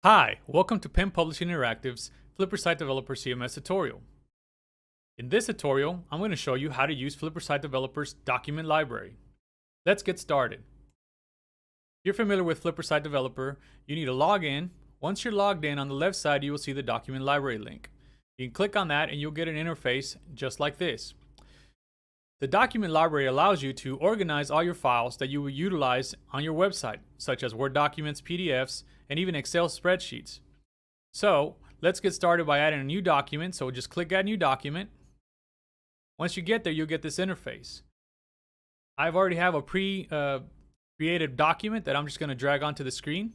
Hi, welcome to Pen Publishing Interactive's FlipperSite Developer CMS tutorial. In this tutorial, I'm going to show you how to use FlipperSite Developer's document library. Let's get started. If you're familiar with FlipperSite Developer, you need to log in. Once you're logged in, on the left side, you will see the document library link. You can click on that and you'll get an interface just like this. The document library allows you to organize all your files that you will utilize on your website, such as Word documents, PDFs, and even Excel spreadsheets. So let's get started by adding a new document. So just click Add New Document. Once you get there, you'll get this interface. I've already have a created document that I'm just going to drag onto the screen.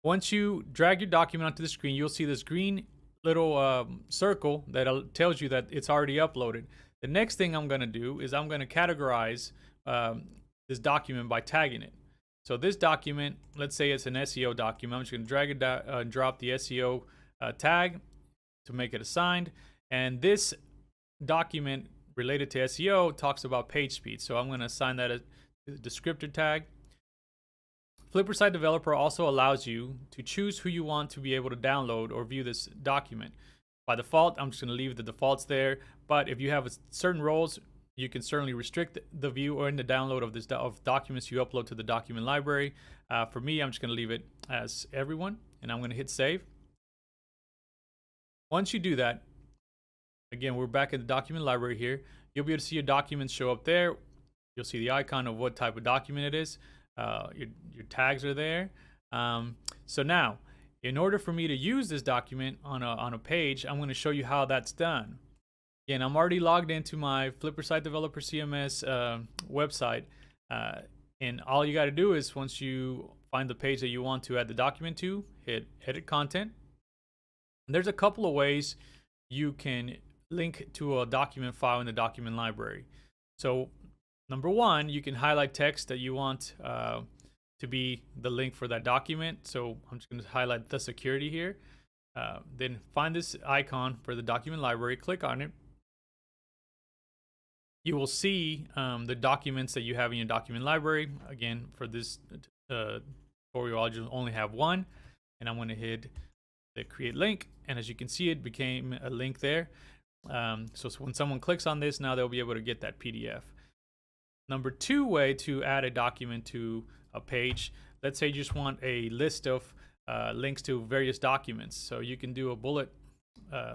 Once you drag your document onto the screen, you'll see this green little circle that tells you that it's already uploaded. The next thing I'm going to do is I'm going to categorize this document by tagging it. So this document, let's say it's an SEO document. I'm just going to drag it and drop the SEO tag to make it assigned. And this document related to SEO talks about page speed. So I'm going to assign that a descriptor tag. FlipperSite Developer also allows you to choose who you want to be able to download or view this document. By default, I'm just going to leave the defaults there. But if you have certain roles, you can certainly restrict the view or in the download of documents you upload to the document library. For me, I'm just going to leave it as everyone, and I'm going to hit save. Once you do that, again, we're back in the document library here. You'll be able to see your documents show up there. You'll see the icon of what type of document it is. Your tags are there. So now, in order for me to use this document on a page, I'm going to show you how that's done. Again, I'm already logged into my FlipperSite Developer CMS website, and all you got to do is once you find the page that you want to add the document to, hit Edit Content. And there's a couple of ways you can link to a document file in the document library. So number one, you can highlight text that you want to be the link for that document. So I'm just going to highlight the security here. Then find this icon for the document library, click on it. You will see the documents that you have in your document library. Again, for this tutorial, I'll just only have one, and I'm going to hit the create link. And as you can see, it became a link there. So when someone clicks on this, now they'll be able to get that PDF. Number two way to add a document to a page, let's say you just want a list of links to various documents. So you can do a bullet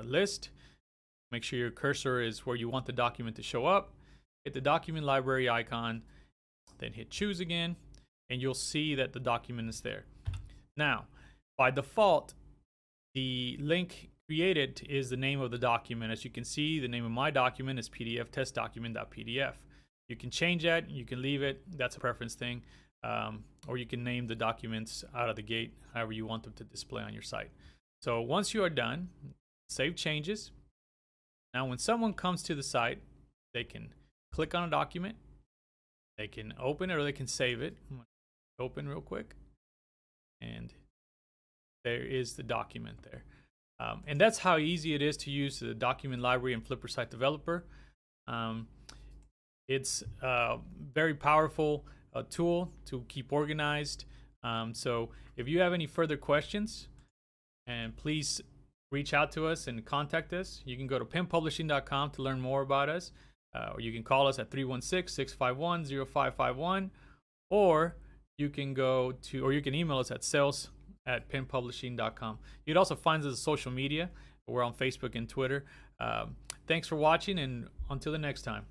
list. Make sure your cursor is where you want the document to show up. Hit the document library icon, then hit choose again, and you'll see that the document is there. Now, by default, the link created is the name of the document. As you can see, the name of my document is PDF test document.pdf. You can change that, you can leave it, that's a preference thing, or you can name the documents out of the gate however you want them to display on your site. So once you are done, save changes. Now when someone comes to the site, they can click on a document, they can open it or they can save it. I'm going to open real quick, and there is the document there. And that's how easy it is to use the document library in FlipperSite Developer. It's a very powerful tool to keep organized. So if you have any further questions, and please reach out to us and contact us. You can go to penpublishing.com to learn more about us, or you can call us at 316-651-0551, or you can email us at sales@penpublishing.com. You'd also find us on social media. We're on Facebook and Twitter. Thanks for watching, and until the next time.